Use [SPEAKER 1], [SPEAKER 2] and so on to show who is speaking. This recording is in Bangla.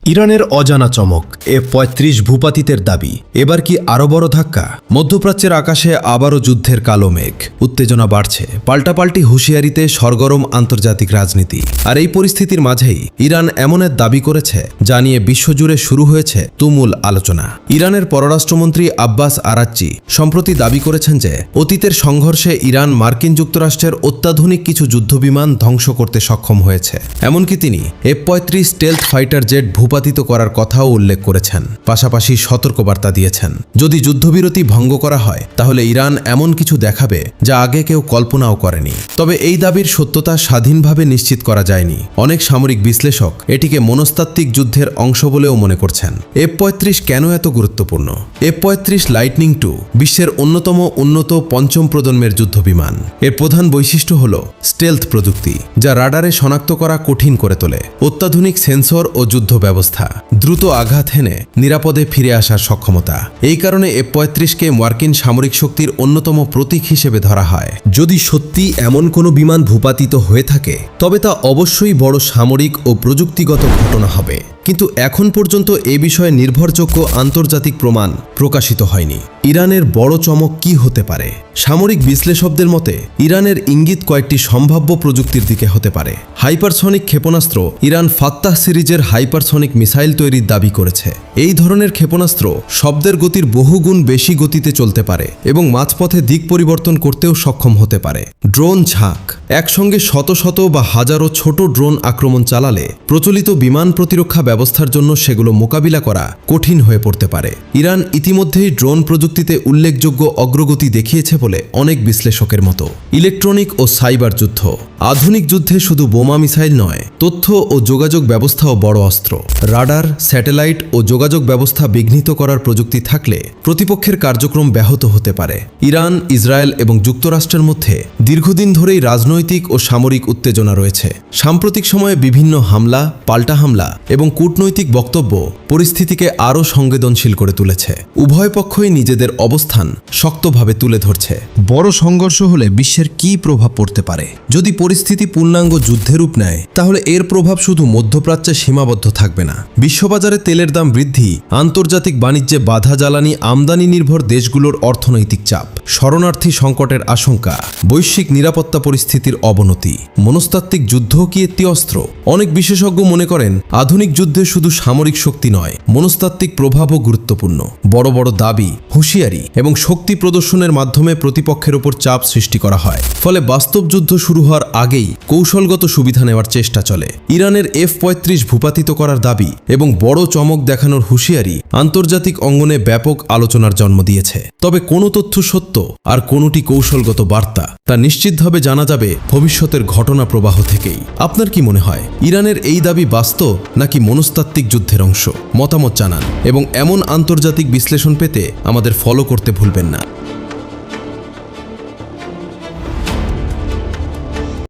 [SPEAKER 1] ইরানের অজানা চমক F-35 ভূপাতিতের দাবি। এবার কি আরও বড় ধাক্কা? মধ্যপ্রাচ্যের আকাশে আবারও যুদ্ধের কালো মেঘ। উত্তেজনা বাড়ছে, পাল্টাপাল্টি হুঁশিয়ারিতে সরগরম আন্তর্জাতিক রাজনীতি। আর এই পরিস্থিতির মাঝেই ইরান এমন এক দাবি করেছে যা নিয়ে বিশ্বজুড়ে শুরু হয়েছে তুমুল আলোচনা। ইরানের পররাষ্ট্রমন্ত্রী আব্বাস আরাকচি সম্প্রতি দাবি করেছেন যে অতীতের সংঘর্ষে ইরান মার্কিন যুক্তরাষ্ট্রের অত্যাধুনিক কিছু যুদ্ধবিমান ধ্বংস করতে সক্ষম হয়েছে। এমনকি তিনি F-35 স্টেলথ ফাইটার জেট ভূপাতিত করার কথাও উল্লেখ করেছেন। পাশাপাশি সতর্কবার্তা দিয়েছেন, যদি যুদ্ধবিরতি ভঙ্গ করা হয় তাহলে ইরান এমন কিছু দেখাবে যা আগে কেউ কল্পনাও করেনি। তবে এই দাবির সত্যতা স্বাধীনভাবে নিশ্চিত করা যায়নি। অনেক সামরিক বিশ্লেষক এটিকে মনস্তাত্ত্বিক যুদ্ধের অংশ বলেও মনে করছেন। F-35 কেন এত গুরুত্বপূর্ণ? F-35 লাইটনিং II বিশ্বের অন্যতম উন্নত পঞ্চম প্রজন্মের যুদ্ধবিমান। এর প্রধান বৈশিষ্ট্য হল স্টেলথ প্রযুক্তি, যা রাডারে শনাক্ত করা কঠিন করে তোলে। অত্যাধুনিক সেন্সর ও যুদ্ধ ব্যবস্থা, দ্রুত আঘাত হেনে নিরাপদে ফিরে আসার সক্ষমতা। এই কারণে F-35কে মার্কিন সামরিক শক্তির অন্যতম প্রতীক হিসেবে ধরা হয়। যদি সত্যি এমন কোনো বিমান ভূপাতিত হয়ে থাকে তবে তা অবশ্যই বড় সামরিক ও প্রযুক্তিগত ঘটনা হবে। কিন্তু এখন পর্যন্ত এ বিষয়ে নির্ভরযোগ্য আন্তর্জাতিক প্রমাণ প্রকাশিত হয়নি। ইরানের বড় চমক কি হতে পারে? সামরিক বিশ্লেষকদের মতে ইরানের ইঙ্গিত কয়েকটি সম্ভাব্য প্রযুক্তির দিকে হতে পারে। হাইপারসনিক ক্ষেপণাস্ত্র। ইরান ফাত্তাহ সিরিজের হাইপারসনিক মিসাইল তৈরির দাবি করেছে। এই ধরনের ক্ষেপণাস্ত্র শব্দের গতির বহুগুণ বেশি গতিতে চলতে পারে এবং মাঝপথে দিক পরিবর্তন করতেও সক্ষম হতে পারে। ড্রোন ঝাঁক। একসঙ্গে শত শত বা হাজারো ছোট ড্রোন আক্রমণ চালালে প্রচলিত বিমান প্রতিরক্ষা ব্যবস্থার জন্য সেগুলো মোকাবিলা করা কঠিন হয়ে পড়তে পারে। ইরান ইতিমধ্যেই ড্রোন প্রযুক্তিতে উল্লেখযোগ্য অগ্রগতি দেখিয়েছে বলে অনেক বিশ্লেষকের মতো। ইলেকট্রনিক ও সাইবার যুদ্ধ। আধুনিক যুদ্ধে শুধু বোমা মিসাইল নয়, তথ্য ও যোগাযোগ ব্যবস্থাও বড় অস্ত্র। রাডার, স্যাটেলাইট ও যোগাযোগ ব্যবস্থা বিঘ্নিত করার প্রযুক্তি থাকলে প্রতিপক্ষের কার্যক্রম ব্যাহত হতে পারে। ইরান, ইসরায়েল এবং যুক্তরাষ্ট্রের মধ্যে দীর্ঘদিন ধরেই রাজনৈতিক ও সামরিক উত্তেজনা রয়েছে। সাম্প্রতিক সময়ে বিভিন্ন হামলা, পাল্টা হামলা এবং কূটনৈতিক বক্তব্য পরিস্থিতিকে আরও সংবেদনশীল করে তুলেছে। উভয় পক্ষই নিজেদের অবস্থান শক্তভাবে তুলে ধরছে। বড় সংঘর্ষ হলে বিশ্বের কী প্রভাব পড়তে পারে? যদি পরিস্থিতি পূর্ণাঙ্গ যুদ্ধের রূপ নেয় তাহলে এর প্রভাব শুধু মধ্যপ্রাচ্যে সীমাবদ্ধ থাকবে না। বিশ্ববাজারে তেলের দাম বৃদ্ধি, আন্তর্জাতিক বাণিজ্যে বাধা, জ্বালানি আমদানি নির্ভর দেশগুলোর অর্থনৈতিক চাপ, শরণার্থী সংকটের আশঙ্কা, বৈশ্বিক নিরাপত্তা পরিস্থিতির অবনতি। মনস্তাত্ত্বিক যুদ্ধও কি একটি অস্ত্র? অনেক বিশেষজ্ঞ মনে করেন আধুনিক যুদ্ধে শুধু সামরিক শক্তি নয়, মনস্তাত্ত্বিক প্রভাবও গুরুত্বপূর্ণ। বড় বড় দাবি, হুঁশিয়ারি এবং শক্তি প্রদর্শনের মাধ্যমে প্রতিপক্ষের উপর চাপ সৃষ্টি করা হয়। ফলে বাস্তব যুদ্ধ শুরু হওয়ার আগেই কৌশলগত সুবিধা নেওয়ার চেষ্টা চলে। ইরানের F-35 ভূপাতিত করার দাবি এবং বড় চমক দেখানোর হুঁশিয়ারি আন্তর্জাতিক অঙ্গনে ব্যাপক আলোচনার জন্ম দিয়েছে। তবে কোনো তথ্য সত্য আর কোনোটি কৌশলগত বার্তা তা নিশ্চিতভাবে জানা যাবে ভবিষ্যতের ঘটনা প্রবাহ থেকেই। আপনার কি মনে হয়, ইরানের এই দাবি বাস্তব নাকি মনস্তাত্ত্বিক যুদ্ধের অংশ? মতামত জানান এবং এমন আন্তর্জাতিক বিশ্লেষণ পেতে আমাদের ফলো করতে ভুলবেন না।